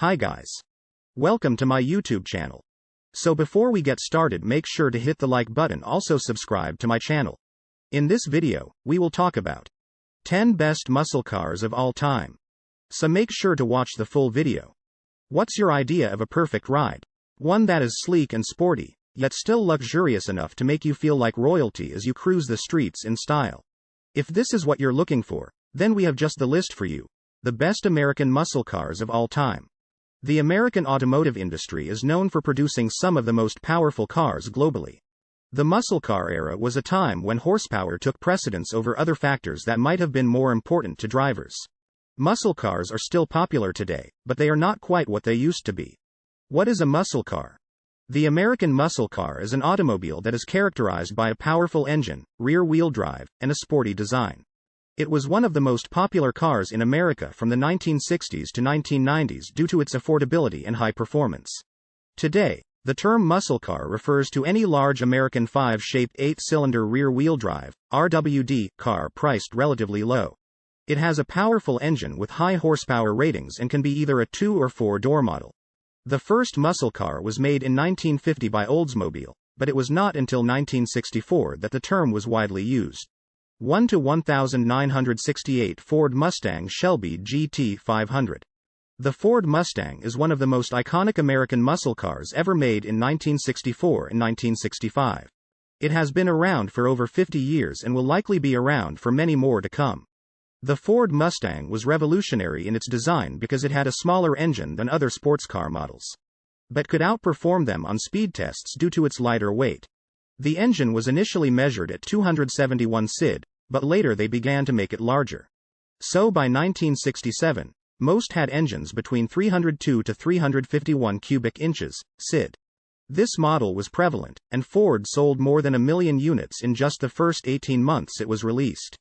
Hi guys. Welcome to my YouTube channel. So before we get started, make sure to hit the like button, also subscribe to my channel. In this video, we will talk about 10 best muscle cars of all time. So make sure to watch the full video. What's your idea of a perfect ride? One that is sleek and sporty, yet still luxurious enough to make you feel like royalty as you cruise the streets in style. If this is what you're looking for, then we have just the list for you. The best American muscle cars of all time. The American automotive industry is known for producing some of the most powerful cars globally. The muscle car era was a time when horsepower took precedence over other factors that might have been more important to drivers. Muscle cars are still popular today, but they are not quite what they used to be. What is a muscle car? The American muscle car is an automobile that is characterized by a powerful engine, rear-wheel drive, and a sporty design. It was one of the most popular cars in America from the 1960s to 1990s due to its affordability and high performance. Today, the term muscle car refers to any large American 5-shaped 8-cylinder rear-wheel drive (RWD) car priced relatively low. It has a powerful engine with high horsepower ratings and can be either a 2- or 4-door model. The first muscle car was made in 1950 by Oldsmobile, but it was not until 1964 that the term was widely used. 1 to 1968 Ford Mustang Shelby GT 500. The Ford Mustang is one of the most iconic American muscle cars ever made in 1964 and 1965. It has been around for over 50 years and will likely be around for many more to come. The Ford Mustang was revolutionary in its design because it had a smaller engine than other sports car models, but could outperform them on speed tests due to its lighter weight. The engine was initially measured at 271 cc, but later they began to make it larger. So by 1967, most had engines between 302 to 351 cubic inches, cc. This model was prevalent, and Ford sold more than 1 million units in just the first 18 months it was released.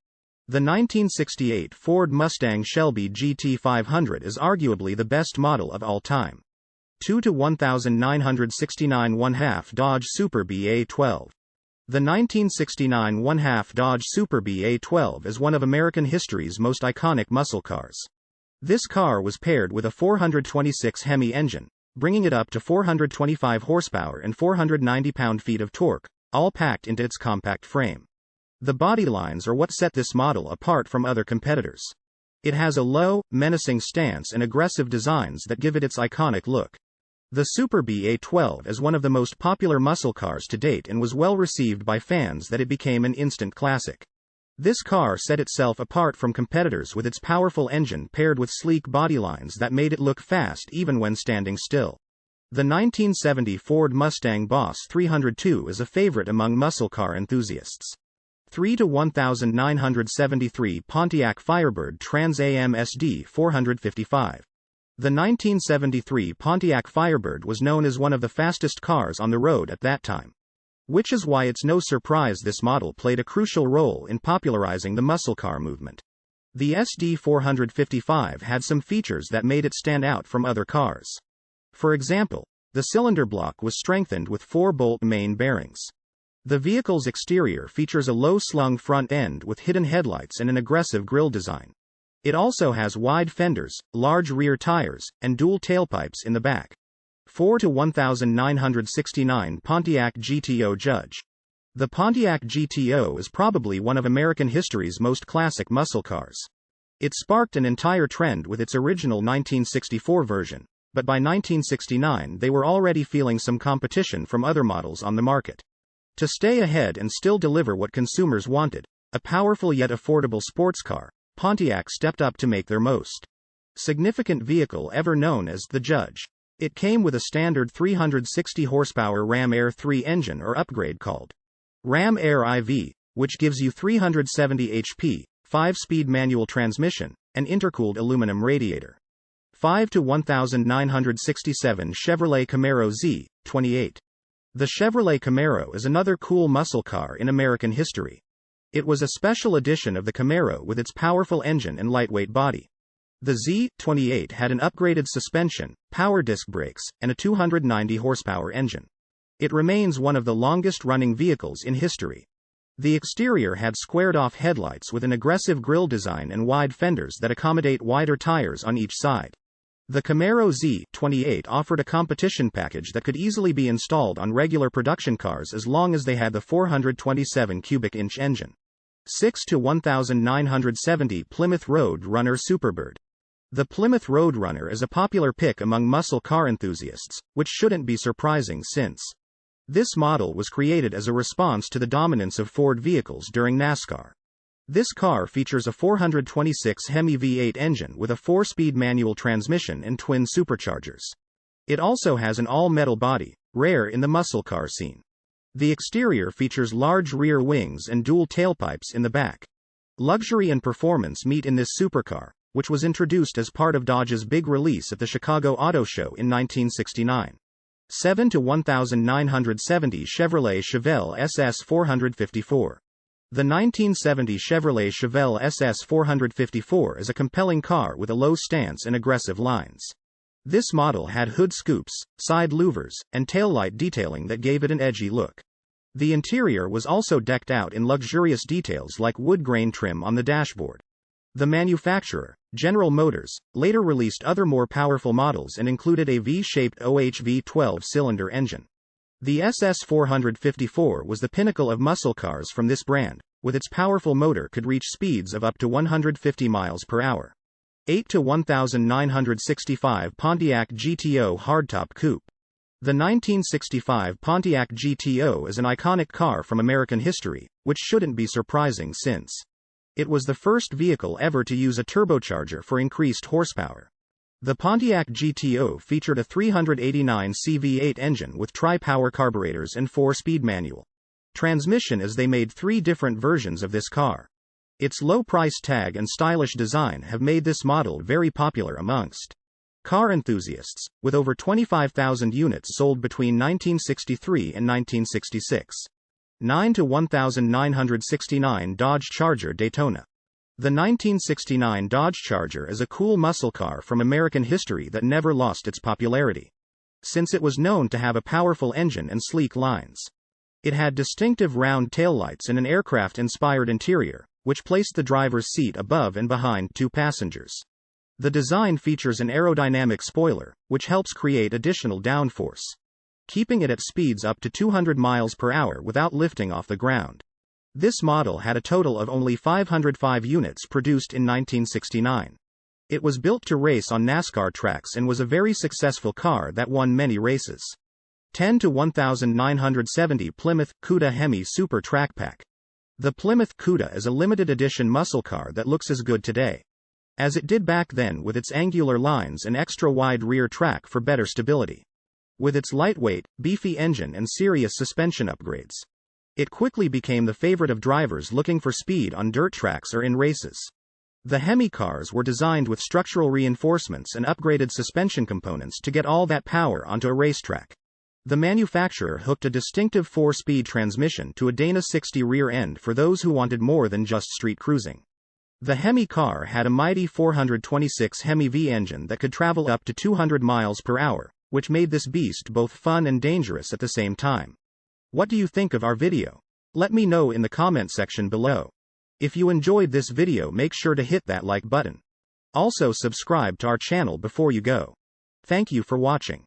The 1968 Ford Mustang Shelby GT 500 is arguably the best model of all time. 2 to 1969 1/2 Dodge Super BA12. The 1969 1/2 Dodge Super BA12 is one of American history's most iconic muscle cars. This car was paired with a 426 Hemi engine, bringing it up to 425 horsepower and 490 pound-feet of torque, all packed into its compact frame. The body lines are what set this model apart from other competitors. It has a low, menacing stance and aggressive designs that give it its iconic look. The Super BA12 is one of the most popular muscle cars to date and was well received by fans that it became an instant classic. This car set itself apart from competitors with its powerful engine paired with sleek body lines that made it look fast even when standing still. The 1970 Ford Mustang Boss 302 is a favorite among muscle car enthusiasts. 3 to 1973 Pontiac Firebird Trans Am SD 455. The 1973 Pontiac Firebird was known as one of the fastest cars on the road at that time. Which is why it's no surprise this model played a crucial role in popularizing the muscle car movement. The SD 455 had some features that made it stand out from other cars. For example, the cylinder block was strengthened with 4-bolt main bearings. The vehicle's exterior features a low-slung front end with hidden headlights and an aggressive grille design. It also has wide fenders, large rear tires, and dual tailpipes in the back. 4 to 1969 Pontiac GTO Judge. The Pontiac GTO is probably one of American history's most classic muscle cars. It sparked an entire trend with its original 1964 version, but by 1969 they were already feeling some competition from other models on the market. To stay ahead and still deliver what consumers wanted, a powerful yet affordable sports car, Pontiac stepped up to make their most significant vehicle ever known as the Judge. It came with a standard 360 horsepower Ram Air 3 engine or upgrade called Ram Air IV, which gives you 370 HP, 5-speed manual transmission, and intercooled aluminum radiator. 5 to 1967 Chevrolet Camaro Z28. The Chevrolet Camaro is another cool muscle car in American history. It was a special edition of the Camaro with its powerful engine and lightweight body. The Z28 had an upgraded suspension, power disc brakes, and a 290 horsepower engine. It remains one of the longest-running vehicles in history. The exterior had squared-off headlights with an aggressive grille design and wide fenders that accommodate wider tires on each side. The Camaro Z28 offered a competition package that could easily be installed on regular production cars as long as they had the 427 cubic inch engine. 6 to 1970 Plymouth Road Runner Superbird. The Plymouth Roadrunner is a popular pick among muscle car enthusiasts, which shouldn't be surprising since this model was created as a response to the dominance of Ford vehicles during NASCAR. This car features a 426 Hemi V8 engine with a 4-speed manual transmission and twin superchargers. It also has an all-metal body, rare in the muscle car scene. The exterior features large rear wings and dual tailpipes in the back. Luxury and performance meet in this supercar, which was introduced as part of Dodge's big release at the Chicago Auto Show in 1969. 7 to 1970 Chevrolet Chevelle SS 454. The 1970 Chevrolet Chevelle SS 454 is a compelling car with a low stance and aggressive lines. This model had hood scoops, side louvers, and taillight detailing that gave it an edgy look. The interior was also decked out in luxurious details like wood grain trim on the dashboard. The manufacturer, General Motors, later released other more powerful models and included a V-shaped OHV 12-cylinder engine. The SS 454 was the pinnacle of muscle cars from this brand, with its powerful motor could reach speeds of up to 150 miles per hour. 8 to 1965 Pontiac GTO Hardtop Coupe. The 1965 Pontiac GTO is an iconic car from American history, which shouldn't be surprising since it was the first vehicle ever to use a turbocharger for increased horsepower. The Pontiac GTO featured a 389 CV8 engine with tri-power carburetors and 4-speed manual transmission as they made 3 different versions of this car. Its low price tag and stylish design have made this model very popular amongst car enthusiasts, with over 25,000 units sold between 1963 and 1966. 9 to 1969 Dodge Charger Daytona. The 1969 Dodge Charger is a cool muscle car from American history that never lost its popularity, since it was known to have a powerful engine and sleek lines. It had distinctive round taillights and an aircraft-inspired interior, which placed the driver's seat above and behind 2 passengers. The design features an aerodynamic spoiler, which helps create additional downforce, keeping it at speeds up to 200 miles per hour without lifting off the ground. This model had a total of only 505 units produced in 1969. It was built to race on NASCAR tracks and was a very successful car that won many races. 10 to 1970 Plymouth Cuda Hemi Super Track Pack. The Plymouth Cuda is a limited edition muscle car that looks as good today as it did back then, with its angular lines and extra wide rear track for better stability. With its lightweight, beefy engine and serious suspension upgrades, it quickly became the favorite of drivers looking for speed on dirt tracks or in races. The Hemi cars were designed with structural reinforcements and upgraded suspension components to get all that power onto a racetrack. The manufacturer hooked a distinctive 4-speed transmission to a Dana 60 rear end for those who wanted more than just street cruising. The Hemi car had a mighty 426 Hemi V engine that could travel up to 200 miles per hour, which made this beast both fun and dangerous at the same time. What do you think of our video? Let me know in the comment section below. If you enjoyed this video, make sure to hit that like button. Also subscribe to our channel before you go. Thank you for watching.